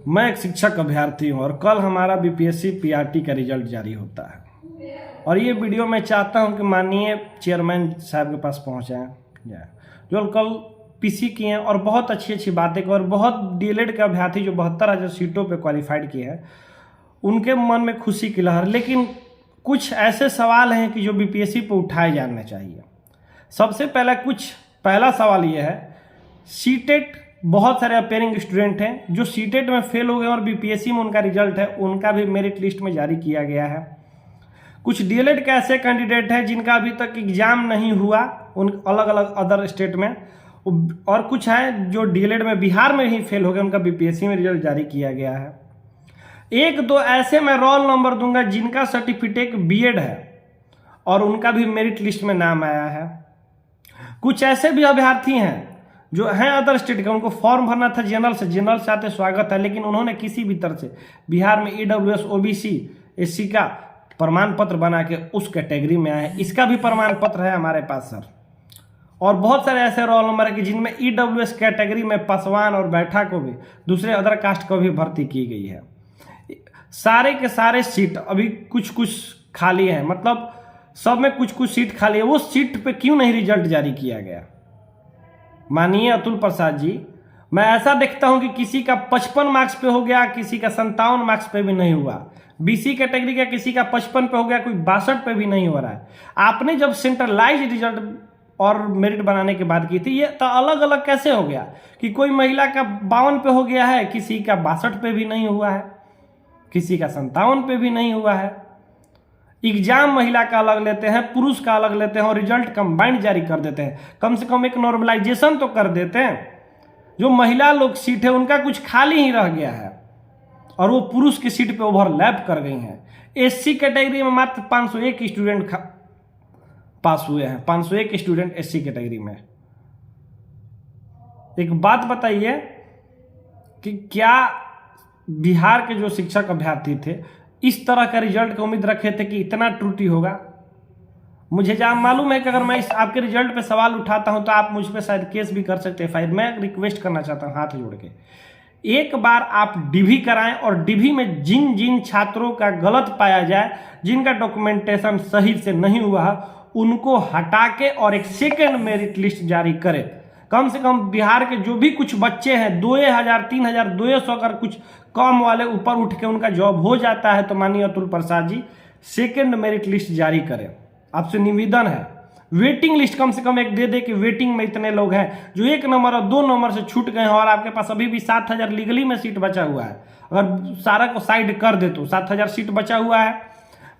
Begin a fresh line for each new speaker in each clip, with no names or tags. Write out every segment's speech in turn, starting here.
मैं एक शिक्षक अभ्यर्थी हूं और कल हमारा बीपीएससी पीआरटी का रिजल्ट जारी होता है और ये वीडियो मैं चाहता हूं कि माननीय चेयरमैन साहब के पास पहुंचाएं जो कल पीसी किए हैं और बहुत अच्छी अच्छी बातें की और बहुत डीएलएड के अभ्यर्थी जो 72,000 सीटों पे क्वालिफाइड किए हैं उनके मन में खुशी की लहर। लेकिन कुछ ऐसे सवाल हैं कि जो बीपीएससी पे उठाए जाने चाहिए। सबसे पहला सवाल ये है, सीटेट बहुत सारे अपेयरिंग स्टूडेंट हैं जो सीटेट में फेल हो गए और बीपीएससी में उनका रिजल्ट है, उनका भी मेरिट लिस्ट में जारी किया गया है। कुछ डीएलएड के ऐसे कैंडिडेट हैं जिनका अभी तक एग्जाम नहीं हुआ उन अलग अलग अदर स्टेट में, और कुछ हैं जो डीएलएड में बिहार में ही फेल हो गए, उनका बीपीएससी में रिजल्ट जारी किया गया है। एक दो ऐसे मैं रोल नंबर दूंगा जिनका सर्टिफिकेट बीएड है और उनका भी मेरिट लिस्ट में नाम आया है। कुछ ऐसे भी अभ्यर्थी हैं जो हैं अदर स्टेट के, उनको फॉर्म भरना था जनरल से आते स्वागत है, लेकिन उन्होंने किसी भी तरह से बिहार में ईडब्ल्यूएस ओबीसी एससी का प्रमाण पत्र बना के उस कैटेगरी में आए। इसका भी प्रमाण पत्र है हमारे पास सर। और बहुत सारे ऐसे रोल नंबर है कि जिनमें ईडब्ल्यूएस कैटेगरी में पासवान और बैठा को भी दूसरे अदर कास्ट को भी भर्ती की गई है। सारे के सारे सीट अभी कुछ खाली है, मतलब सब में कुछ सीट खाली है। वो सीट पे क्यों नहीं रिजल्ट जारी किया गया? माननीय अतुल प्रसाद जी, मैं ऐसा देखता हूं कि किसी का 55 मार्क्स पे हो गया, किसी का 57 मार्क्स पे भी नहीं हुआ। बीसी कैटेगरी का किसी का 55 पे हो गया, कोई 62 पे भी नहीं हो रहा है। आपने जब सेंट्रलाइज रिजल्ट और मेरिट बनाने की बात की थी, ये तो अलग अलग कैसे हो गया कि कोई महिला का 52 पे हो गया है, किसी का 62 पे भी नहीं हुआ है, किसी का 57 पे भी नहीं हुआ है। एग्जाम महिला का अलग लेते हैं, पुरुष का अलग लेते हैं और रिजल्ट कंबाइंड जारी कर देते हैं। कम से कम एक नॉर्मलाइजेशन तो कर देते हैं। जो महिला लोग सीट है उनका कुछ खाली ही रह गया है और वो पुरुष की सीट पे ओवरलैप कर गई हैं। एससी कैटेगरी में मात्र 501 स्टूडेंट पास हुए हैं, 501 स्टूडेंट एससी कैटेगरी में। एक बात बताइए कि क्या बिहार के जो शिक्षक अभ्यर्थी थे इस तरह का रिजल्ट की उम्मीद रखे थे कि इतना त्रुटि होगा? मुझे जहाँ मालूम है कि अगर मैं इस आपके रिजल्ट पे सवाल उठाता हूं तो आप मुझ पे शायद केस भी कर सकते हैं, फाइल। मैं रिक्वेस्ट करना चाहता हूं हाथ जोड़ के, एक बार आप डीवी कराएं और डीवी में जिन जिन छात्रों का गलत पाया जाए, जिनका डॉक्यूमेंटेशन सही से नहीं हुआ, उनको हटा के और एक सेकेंड मेरिट लिस्ट जारी करें। कम से कम बिहार के जो भी कुछ बच्चे हैं 2,000 3,200 अगर कुछ कम वाले ऊपर उठ के उनका जॉब हो जाता है तो माननीय Atul Prasad ji second merit list जारी करें। आपसे निवेदन है, वेटिंग लिस्ट कम से कम एक दे कि वेटिंग में इतने लोग हैं जो 1 नंबर और 2 नंबर से छूट गए हैं और आपके पास अभी भी 7,000 लीगली में सीट बचा हुआ है। अगर सारा को साइड कर दे तो 7,000 सीट बचा हुआ है।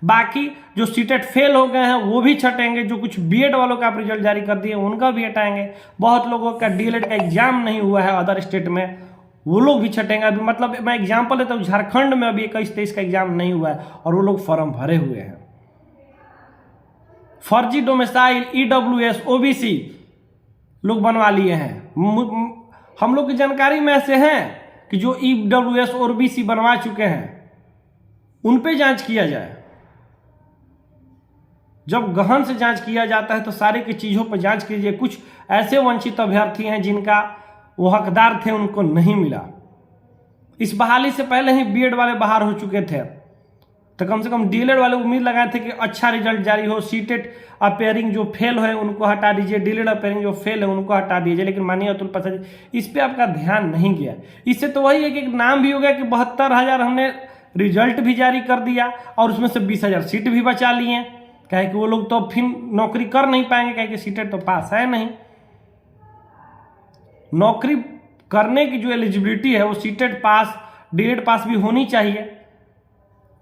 बाकी जो सीटेट फेल हो गए हैं वो भी छटेंगे। जो कुछ बीएड वालों का आप रिजल्ट जारी कर दिए उनका भी हटाएंगे। बहुत लोगों का डीएलएड का एग्जाम नहीं हुआ है अदर स्टेट में, वो लोग भी छटेंगे। अभी मतलब मैं एग्जाम्पल लेता हूँ, झारखंड में अभी 21-23 का एग्जाम नहीं हुआ है और वो लोग फॉर्म भरे हुए हैं। फर्जी डोमिसाइल ईडब्ल्यूएस ओबीसी लोग बनवा लिए हैं। हम लोग की जानकारी में ऐसे हैं कि जो ईडब्ल्यूएस और ओबीसी बनवा चुके हैं, उन पे जांच किया जाए। जब गहन से जांच किया जाता है तो सारे की चीजों पर जांच कीजिए। कुछ ऐसे वंचित अभ्यर्थी हैं जिनका वो हकदार थे, उनको नहीं मिला। इस बहाली से पहले ही बीएड वाले बाहर हो चुके थे, तो कम से कम डीएलएड वाले उम्मीद लगाए थे कि अच्छा रिजल्ट जारी हो। सीटेट अपेयरिंग जो फेल है उनको हटा दीजिए, डीएलएड अपेयरिंग जो फेल है उनको हटा दीजिए। लेकिन माननीय अतुल प्रसाद जी, इस पे आपका ध्यान नहीं गया। इससे तो वही एक नाम भी हो गया कि 72,000 हमने रिजल्ट भी जारी कर दिया और उसमें से 20,000 सीट भी बचा लिए। कहे कि वो लोग तो फिर नौकरी कर नहीं पाएंगे, कहे कि सीटेट तो पास है नहीं। नौकरी करने की जो एलिजिबिलिटी है वो सीटेट पास डीएड पास भी होनी चाहिए,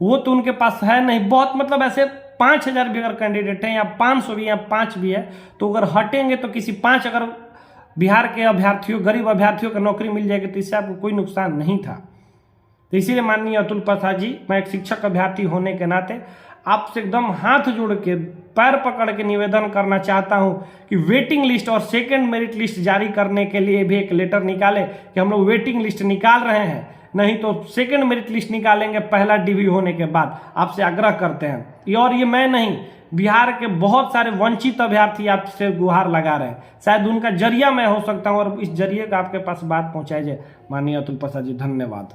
वो तो उनके पास है नहीं। बहुत मतलब ऐसे 5,000 भी अगर कैंडिडेट हैं या 500 भी या 5 भी है तो अगर हटेंगे तो किसी 5 अगर बिहार के अभ्यर्थियों गरीब अभ्यर्थियों को नौकरी मिल जाएगी तो इससे आपको कोई नुकसान नहीं था। तो इसीलिए माननीय अतुल प्रसाद जी, मैं एक शिक्षक अभ्यर्थी होने के नाते आपसे एकदम हाथ जोड़ के पैर पकड़ के निवेदन करना चाहता हूं कि वेटिंग लिस्ट और सेकेंड मेरिट लिस्ट जारी करने के लिए भी एक लेटर निकाले कि हम लोग वेटिंग लिस्ट निकाल रहे हैं, नहीं तो सेकेंड मेरिट लिस्ट निकालेंगे पहला डीवी होने के बाद। आपसे आग्रह करते हैं। और ये मैं नहीं, बिहार के बहुत सारे वंचित अभ्यर्थी आपसे गुहार लगा रहे हैं। शायद उनका जरिया मैं हो सकता हूं और इस जरिए का आपके पास बात पहुंचाई जाए। माननीय अतुल प्रसाद जी, धन्यवाद।